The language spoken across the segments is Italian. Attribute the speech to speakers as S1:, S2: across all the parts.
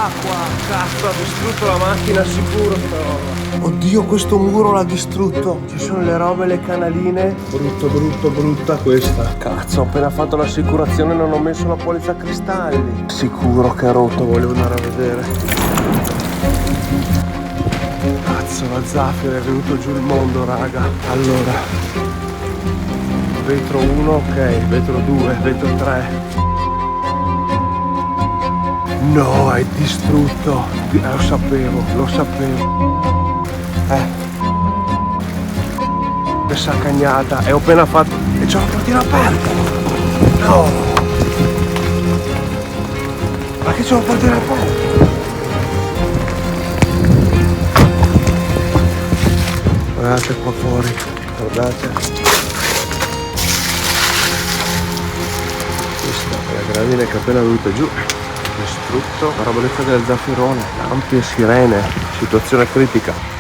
S1: l'acqua. Cazzo, ha distrutto la macchina sicuro sta roba. Oddio, questo muro l'ha distrutto. Ci sono le robe, le canaline. Brutta questa. Cazzo, ho appena fatto l'assicurazione e non ho messo la polizza a cristalli. Sicuro che è rotto, volevo andare a vedere. Cazzo, la zaffira, è venuto giù il mondo, raga. Allora, vetro 1, ok, vetro 2, vetro 3. No, è distrutto. Lo sapevo. Questa cagnata. E ho appena fatto. E c'ho la portiera aperta. No. Ma che c'ho la portiera aperta? Guardate qua fuori. Guardate. Questa è la grandine che è appena venuta giù. Distrutto, paraboletta del zaffirone, lampi e sirene, situazione critica.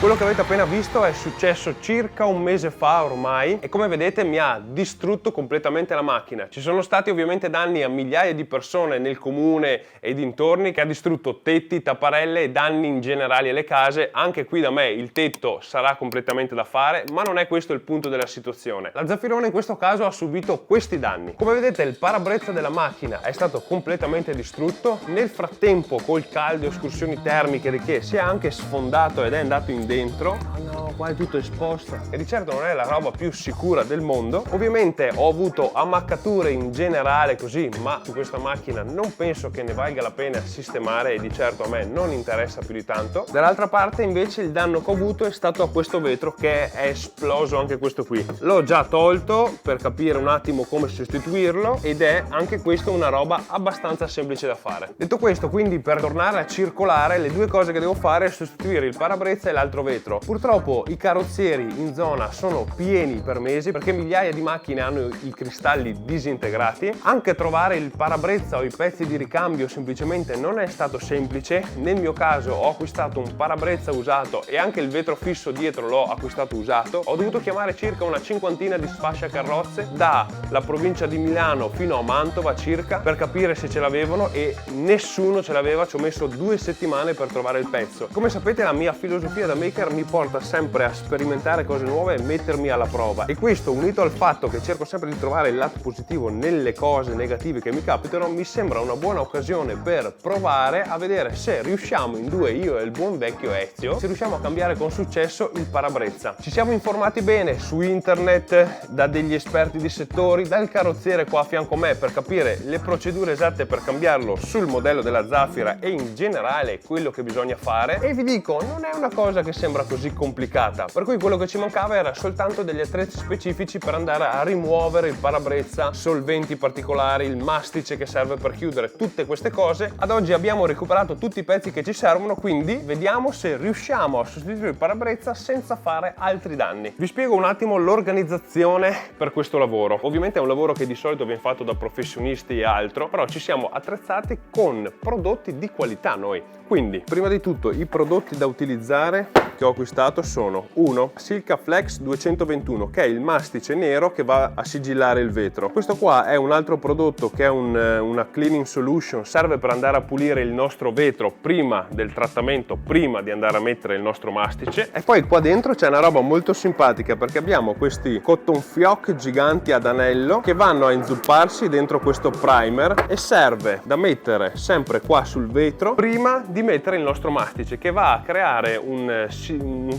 S1: Quello che avete appena visto è successo circa un mese fa ormai e come vedete mi ha distrutto completamente la macchina. Ci sono stati ovviamente danni a migliaia di persone nel comune e dintorni, che ha distrutto tetti, tapparelle e danni in generale alle case. Anche qui da me il tetto sarà completamente da fare, ma non è questo il punto della situazione. La Zaffirone in questo caso ha subito questi danni. Come vedete il parabrezza della macchina è stato completamente distrutto. Nel frattempo col caldo e escursioni termiche che si è anche sfondato ed è andato in dentro. No, qua è tutto esposto e di certo non è la roba più sicura del mondo. Ovviamente ho avuto ammaccature in generale così, ma su questa macchina non penso che ne valga la pena sistemare e di certo a me non interessa più di tanto. Dall'altra parte invece il danno che ho avuto è stato a questo vetro che è esploso anche questo qui. L'ho già tolto per capire un attimo come sostituirlo ed è anche questo una roba abbastanza semplice da fare. Detto questo, quindi per tornare a circolare le due cose che devo fare è sostituire il parabrezza e l'altro vetro. Purtroppo i carrozzieri in zona sono pieni per mesi perché migliaia di macchine hanno i cristalli disintegrati. Anche trovare il parabrezza o i pezzi di ricambio semplicemente non è stato semplice. Nel mio caso ho acquistato un parabrezza usato e anche il vetro fisso dietro l'ho acquistato usato. Ho dovuto chiamare circa una cinquantina di sfasciacarrozze dalla provincia di Milano fino a Mantova circa per capire se ce l'avevano e nessuno ce l'aveva. Ci ho messo 2 settimane per trovare il pezzo. Come sapete la mia filosofia da maker mi porta sempre a sperimentare cose nuove e mettermi alla prova, e questo unito al fatto che cerco sempre di trovare il lato positivo nelle cose negative che mi capitano mi sembra una buona occasione per provare a vedere se riusciamo in due, io e il buon vecchio Ezio, se riusciamo a cambiare con successo il parabrezza. Ci siamo informati bene su internet da degli esperti di settori, dal carrozziere qua a fianco a me per capire le procedure esatte per cambiarlo sul modello della Zafira e in generale quello che bisogna fare, e vi dico non è una cosa che sembra così complicata, per cui quello che ci mancava era soltanto degli attrezzi specifici per andare a rimuovere il parabrezza, solventi particolari, il mastice che serve per chiudere tutte queste cose. Ad oggi abbiamo recuperato tutti i pezzi che ci servono, quindi vediamo se riusciamo a sostituire il parabrezza senza fare altri danni. Vi spiego un attimo l'organizzazione per questo lavoro. Ovviamente è un lavoro che di solito viene fatto da professionisti e altro, però ci siamo attrezzati con prodotti di qualità noi. Quindi, prima di tutto, i prodotti da utilizzare che ho acquistato sono uno Silca Flex 221 che è il mastice nero che va a sigillare il vetro. Questo qua è un altro prodotto che è una cleaning solution, serve per andare a pulire il nostro vetro prima del trattamento, prima di andare a mettere il nostro mastice. E poi qua dentro c'è una roba molto simpatica perché abbiamo questi cotton fioc giganti ad anello che vanno a inzupparsi dentro questo primer e serve da mettere sempre qua sul vetro prima di mettere il nostro mastice, che va a creare un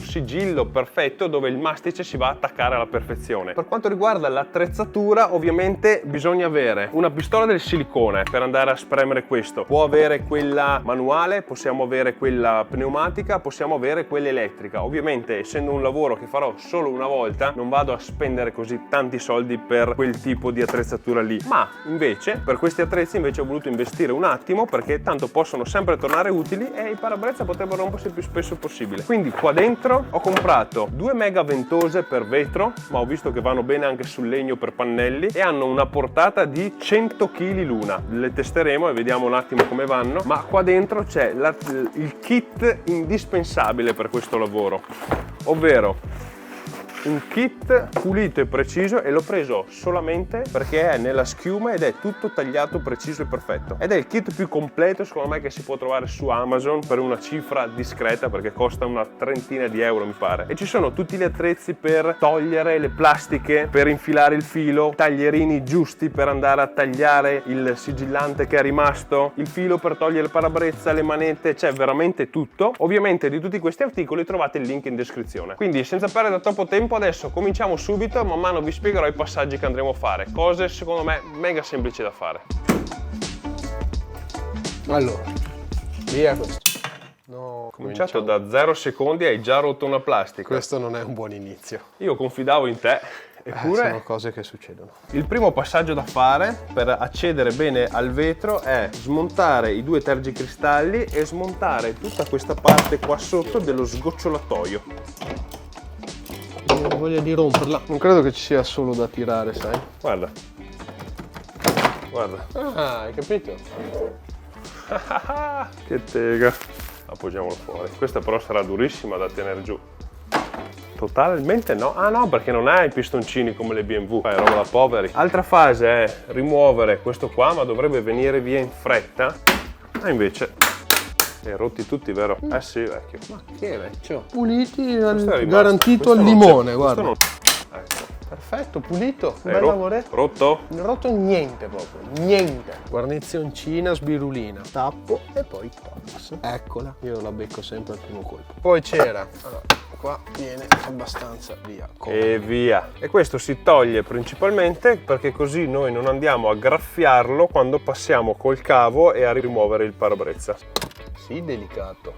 S1: sigillo perfetto dove il mastice si va a attaccare alla perfezione. Per quanto riguarda l'attrezzatura, ovviamente bisogna avere una pistola del silicone per andare a spremere questo. Può avere quella manuale, possiamo avere quella pneumatica, possiamo avere quella elettrica. Ovviamente, essendo un lavoro che farò solo una volta, non vado a spendere così tanti soldi per quel tipo di attrezzatura lì. Ma invece, per questi attrezzi invece ho voluto investire un attimo perché tanto possono sempre tornare utili e i parabrezza potrebbero rompersi il più spesso possibile. Quindi qua dentro ho comprato 2 mega ventose per vetro, ma ho visto che vanno bene anche sul legno per pannelli e hanno una portata di 100 kg l'una. Le testeremo e vediamo un attimo come vanno, ma qua dentro c'è il kit indispensabile per questo lavoro, ovvero un kit pulito e preciso e l'ho preso solamente perché è nella schiuma ed è tutto tagliato preciso e perfetto. Ed è il kit più completo secondo me che si può trovare su Amazon per una cifra discreta, perché costa una trentina di euro mi pare. E ci sono tutti gli attrezzi per togliere le plastiche, per infilare il filo, taglierini giusti per andare a tagliare il sigillante che è rimasto, il filo per togliere il parabrezza, le manette, c'è veramente tutto. Ovviamente di tutti questi articoli trovate il link in descrizione. Quindi senza perdere troppo tempo adesso cominciamo subito e man mano vi spiegherò i passaggi che andremo a fare. Cose secondo me mega semplici da fare.
S2: Allora, via questo. No,
S1: Cominciato da 0 secondi hai già rotto una plastica.
S2: Questo non è un buon inizio.
S1: Io confidavo in te. Eppure
S2: sono cose che succedono.
S1: il primo passaggio da fare per accedere bene al vetro è smontare i due tergicristalli e smontare tutta questa parte qua sotto dello sgocciolatoio.
S2: Ho voglia di romperla. Non credo che ci sia solo da tirare, sai?
S1: Guarda. Guarda.
S2: Ah, hai capito?
S1: Che tega. Appoggiamolo fuori. Questa però sarà durissima da tenere giù. Totalmente no. Ah no, perché non ha i pistoncini come le BMW. È roba da poveri. Altra fase è rimuovere questo qua, ma dovrebbe venire via in fretta. Ah, invece rotti tutti, vero? Eh sì, vecchio.
S2: Ma che vecchio? Puliti,
S1: Questo è rimasto.
S2: garantito
S1: Questo
S2: al
S1: non c'è.
S2: limone,
S1: Questo
S2: guarda.
S1: non... Ecco.
S2: Perfetto, pulito.
S1: È
S2: Bel lavoretto.
S1: rotto?
S2: Non ho rotto niente proprio, niente. Guarnizioncina, sbirulina. Tappo e poi tox. Eccola. Io la becco sempre al primo colpo. Poi c'era, allora, qua viene abbastanza via.
S1: E via. E questo si toglie principalmente perché così noi non andiamo a graffiarlo quando passiamo col cavo e a rimuovere il parabrezza.
S2: Sì, delicato.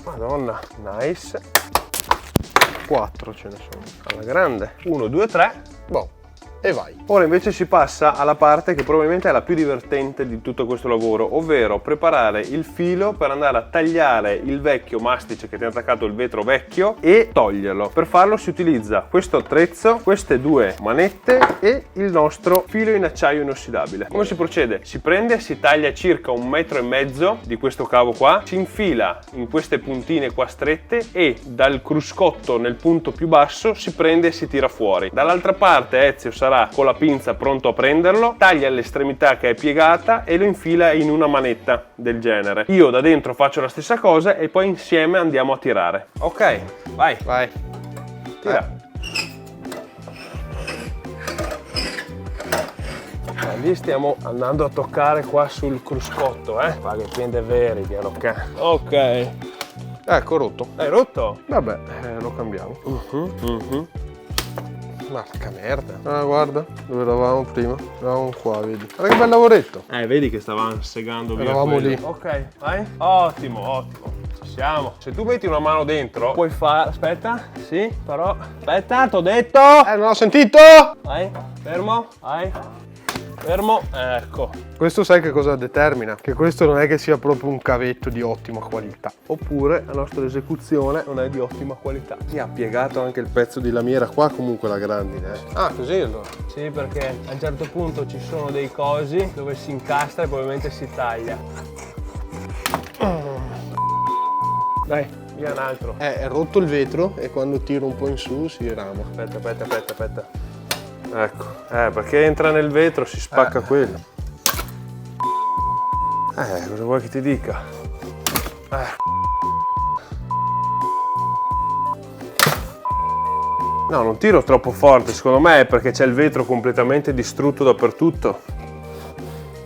S1: Madonna, nice.
S2: 4 ce ne sono.
S1: Alla grande. 1, 2, 3.
S2: Boh, e vai.
S1: Ora invece si passa alla parte che probabilmente è la più divertente di tutto questo lavoro, ovvero preparare il filo per andare a tagliare il vecchio mastice che tiene attaccato il vetro vecchio e toglierlo. Per farlo si utilizza questo attrezzo, queste due manette e il nostro filo in acciaio inossidabile. Come si procede? Si prende, si taglia circa 1,5 metri di questo cavo qua, si infila in queste puntine qua strette e dal cruscotto nel punto più basso si prende e si tira fuori. Dall'altra parte Ezio sarà con la pinza pronto a prenderlo, taglia l'estremità che è piegata e lo infila in una manetta del genere. Io da dentro faccio la stessa cosa e poi insieme andiamo a tirare. Ok, vai.
S2: Vai.
S1: Tira. Lì stiamo andando a toccare qua sul cruscotto, Fa che prende veri, piano piano. Ok.
S2: Ecco, rotto.
S1: Hai rotto?
S2: Vabbè, lo cambiamo. Marca merda. Ah, guarda, dove eravamo prima? Eravamo qua, vedi. Guarda che bel lavoretto.
S1: Vedi che stavamo segando via
S2: Eravamo
S1: quello.
S2: lì.
S1: Ok, vai. Ottimo, ottimo. Ci siamo. Se tu metti una mano dentro, puoi fare... Aspetta, sì, però... Aspetta, t'ho detto!
S2: Non ho sentito!
S1: Vai, fermo, vai. Fermo, ecco.
S2: Questo sai che cosa determina? Che questo non è che sia proprio un cavetto di ottima qualità.
S1: Oppure la nostra esecuzione non è di ottima qualità. Mi ha piegato anche il pezzo di lamiera qua, comunque la grandine.
S2: Ah, così allora.
S1: Sì, perché a un certo punto ci sono dei cosi dove si incastra e probabilmente si taglia. Dai, via un altro.
S2: È rotto il vetro e quando tiro un po' in su si rama.
S1: Aspetta. Ecco, perché entra nel vetro si spacca quello. Cosa vuoi che ti dica? No, non tiro troppo forte, secondo me è perché c'è il vetro completamente distrutto dappertutto.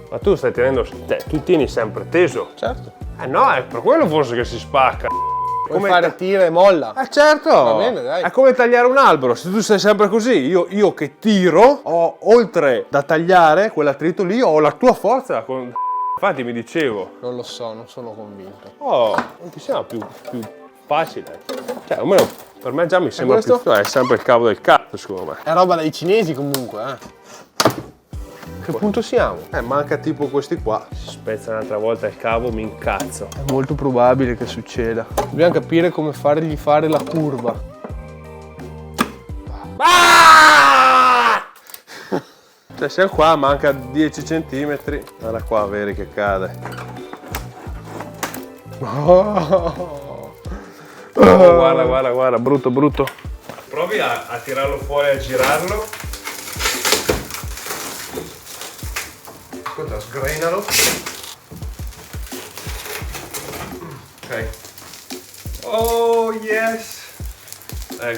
S1: Ma tu stai tenendo, cioè, tu tieni sempre teso.
S2: Certo.
S1: No, è per quello forse che si spacca.
S2: Come fare tira e molla.
S1: Certo!
S2: Va bene, dai.
S1: È come tagliare un albero, se tu sei sempre così, io che tiro, ho oltre da tagliare quell'attrito lì, ho la tua forza. Infatti mi dicevo,
S2: Non lo so, non sono convinto.
S1: non ti sembra più facile? Cioè, almeno per me già mi sembra più...
S2: questo?
S1: È sempre il cavo del cazzo, secondo me.
S2: È roba dei cinesi comunque, Che punto siamo?
S1: Manca tipo questi qua. Si spezza un'altra volta il cavo, mi incazzo.
S2: È molto probabile che succeda. Dobbiamo capire come fargli fare la curva.
S1: Cioè siamo qua, manca 10 cm. Guarda qua, vedi che cade. Guarda, brutto. provi a tirarlo fuori e a girarlo. Ascolta, sgrenalo. Ok. Oh yes!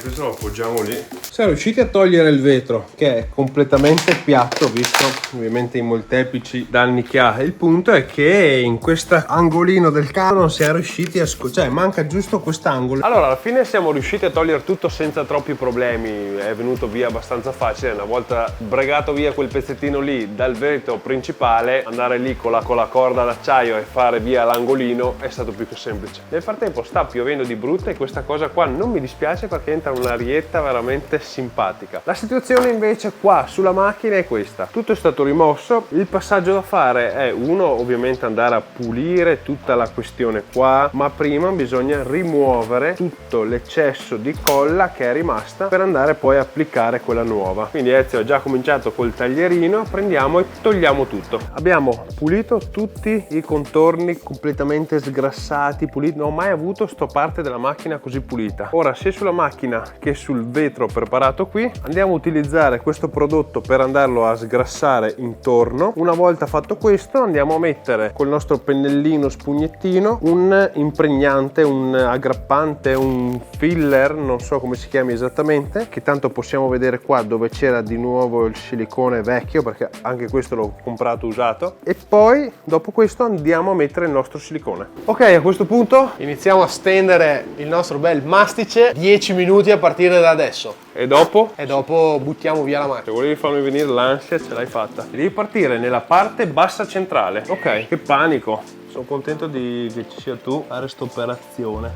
S1: Questo lo appoggiamo lì. Siamo riusciti a togliere il vetro, che è completamente piatto, visto ovviamente i molteplici danni che ha. Il punto è che in questo angolino del carro non siamo riusciti a cioè manca giusto quest'angolo. Allora, alla fine siamo riusciti a togliere tutto senza troppi problemi. È venuto via abbastanza facile. Una volta bregato via quel pezzettino lì dal vetro principale, andare lì con la corda d'acciaio e fare via l'angolino è stato più che semplice. Nel frattempo sta piovendo di brutto e questa cosa qua non mi dispiace perché entra un'arietta veramente simpatica. La situazione invece qua sulla macchina è questa: tutto è stato rimosso. Il passaggio da fare è ovviamente andare a pulire tutta la questione qua, ma prima bisogna rimuovere tutto l'eccesso di colla che è rimasta per andare poi a applicare quella nuova. Quindi Ezio ha già cominciato col taglierino, prendiamo e togliamo tutto. Abbiamo pulito tutti i contorni completamente sgrassati, puliti. Non ho mai avuto sto parte della macchina così pulita. Ora, sia sulla macchina che sul vetro preparato qui, andiamo a utilizzare questo prodotto per andarlo a sgrassare intorno. Una volta fatto questo, andiamo a mettere col nostro pennellino spugnettino un impregnante, un aggrappante, un filler, non so come si chiami esattamente, che tanto possiamo vedere qua dove c'era di nuovo il silicone vecchio, perché anche questo l'ho comprato usato, e poi dopo questo andiamo a mettere il nostro silicone. Ok, a questo punto iniziamo a stendere il nostro bel mastice 10 minuti a partire da adesso. E dopo? E dopo buttiamo via la macchina. Se volevi farmi venire l'ansia, ce l'hai fatta. Devi partire nella parte bassa centrale. Ok, che panico. Sono contento che ci sia tu a fare sta operazione.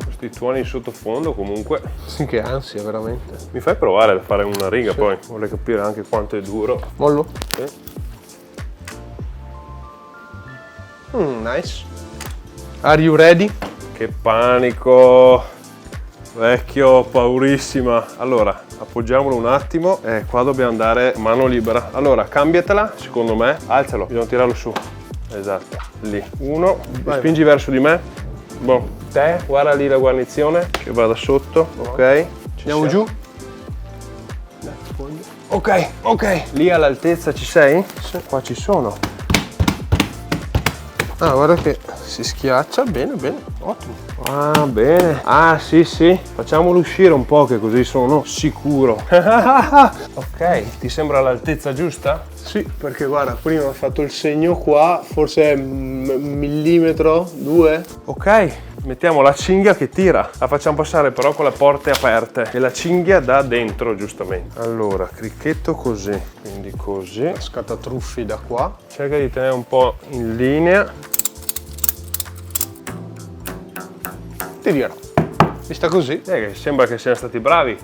S1: Questi tuoni in sottofondo comunque. Sì, che ansia veramente. Mi fai provare a fare una riga, sì. Poi vorrei capire anche quanto è duro. Mollo? Sì. Nice. Are you ready? Che panico. Vecchio, ho paurissima. Allora, appoggiamolo un attimo. Qua dobbiamo andare mano libera. Allora, cambiatela, secondo me. Alzalo, bisogna tirarlo su. Esatto, lì. Uno, spingi verso di me. Boh. Te, guarda lì la guarnizione che vada sotto. Ok. Andiamo giù. Ok, ok. Lì all'altezza ci sei? Sì. Qua ci sono. Ah, guarda che si schiaccia, bene, bene, ottimo. Ah, bene. Ah, sì, sì. Facciamolo uscire un po', che così sono sicuro. Ok, ti sembra all'altezza giusta? Sì, perché guarda, prima ho fatto il segno qua, forse un millimetro, 2. Ok, mettiamo la cinghia che tira. La facciamo passare però con le porte aperte e la cinghia da dentro, giustamente. Allora, cricchetto così, quindi così. Scattatruffi da qua. Cerca di tenere un po' in linea. Ti dirò, vista così, che sembra che siano stati bravi.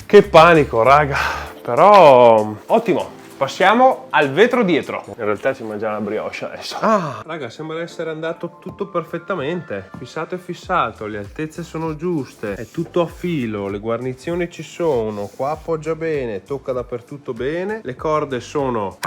S1: Che panico, raga, però ottimo. Passiamo al vetro dietro. In realtà ci mangiamo la brioche adesso. Ah, raga, sembra essere andato tutto perfettamente. Fissato e fissato, le altezze sono giuste, è tutto a filo, le guarnizioni ci sono, qua appoggia bene, tocca dappertutto bene, le corde sono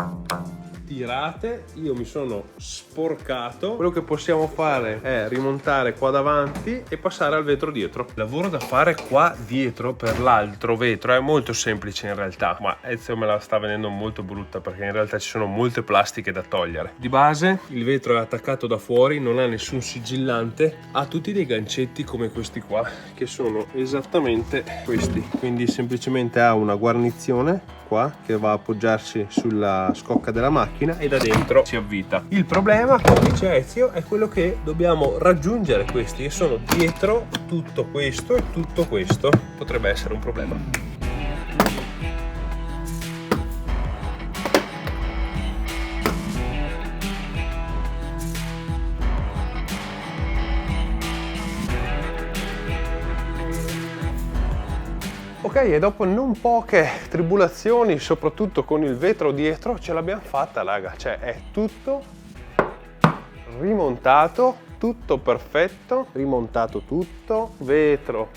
S1: tirate, io mi sono sporcato. Quello che possiamo fare è rimontare qua davanti e passare al vetro dietro. Il lavoro da fare qua dietro per l'altro vetro è molto semplice in realtà, ma Ezio me la sta venendo molto brutta perché in realtà ci sono molte plastiche da togliere. Di base il vetro è attaccato da fuori, non ha nessun sigillante, ha tutti dei gancetti come questi qua che sono esattamente questi, quindi semplicemente ha una guarnizione qua che va a appoggiarsi sulla scocca della macchina e da dentro si avvita. Il problema, come dice Ezio, è quello che dobbiamo raggiungere questi che sono dietro tutto questo e tutto questo. Potrebbe essere un problema. Ok, e dopo non poche tribolazioni, soprattutto con il vetro dietro, ce l'abbiamo fatta, raga. Cioè, è tutto rimontato, tutto perfetto, rimontato tutto, vetro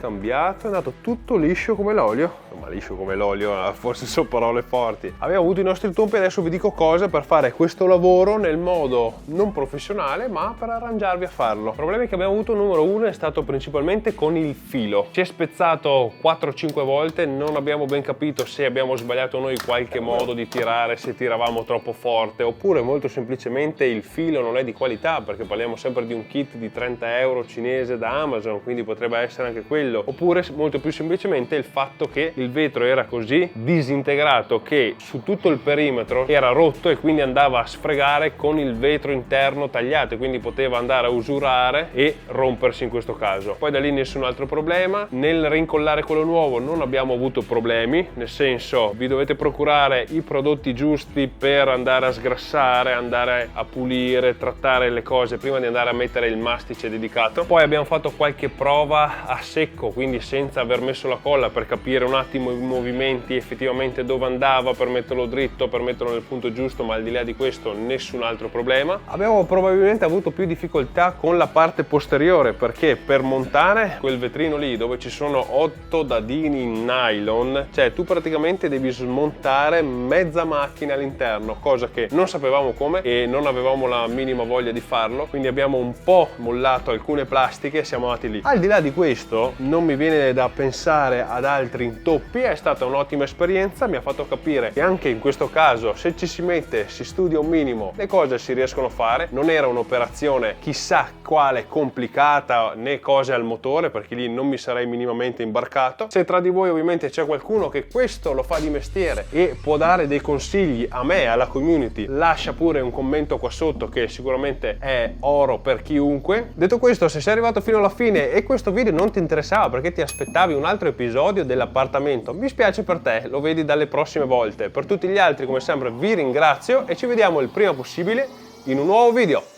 S1: cambiato, è andato tutto liscio come l'olio. Ma liscio come l'olio, forse sono parole forti. Abbiamo avuto i nostri tompi, adesso vi dico cosa per fare questo lavoro nel modo non professionale, ma per arrangiarvi a farlo. Il problema che abbiamo avuto, numero uno, è stato principalmente con il filo. Ci è spezzato 4-5 volte, non abbiamo ben capito se abbiamo sbagliato noi qualche modo di tirare, se tiravamo troppo forte, oppure molto semplicemente il filo non è di qualità, perché parliamo sempre di un kit di 30 euro cinese da Amazon, quindi potrebbe essere anche quello, oppure molto più semplicemente il fatto che il vetro era così disintegrato che su tutto il perimetro era rotto e quindi andava a sfregare con il vetro interno tagliato e quindi poteva andare a usurare e rompersi in questo caso. Poi da lì nessun altro problema. Nel rincollare quello nuovo non abbiamo avuto problemi, nel senso vi dovete procurare i prodotti giusti per andare a sgrassare, andare a pulire, trattare le cose prima di andare a mettere il mastice dedicato. Poi abbiamo fatto qualche prova a secco, quindi senza aver messo la colla, per capire un attimo i movimenti, effettivamente dove andava, per metterlo dritto, per metterlo nel punto giusto, ma al di là di questo nessun altro problema. Abbiamo probabilmente avuto più difficoltà con la parte posteriore, perché per montare quel vetrino lì dove ci sono 8 dadini in nylon, cioè tu praticamente devi smontare mezza macchina all'interno, cosa che non sapevamo come e non avevamo la minima voglia di farlo, quindi abbiamo un po' mollato alcune plastiche e siamo andati lì. Al di là di questo non mi viene da pensare ad altri intoppi, è stata un'ottima esperienza, mi ha fatto capire che anche in questo caso se ci si mette, si studia un minimo, le cose si riescono a fare. Non era un'operazione chissà quale complicata né cose al motore, perché lì non mi sarei minimamente imbarcato. Se tra di voi ovviamente c'è qualcuno che questo lo fa di mestiere e può dare dei consigli a me, alla community, lascia pure un commento qua sotto che sicuramente è oro per chiunque. Detto questo, se sei arrivato fino alla fine e questo video non ti interessava perché ti aspettavi un altro episodio dell'appartamento, mi spiace per te, lo vedi dalle prossime volte. Per tutti gli altri, come sempre, vi ringrazio e ci vediamo il prima possibile in un nuovo video.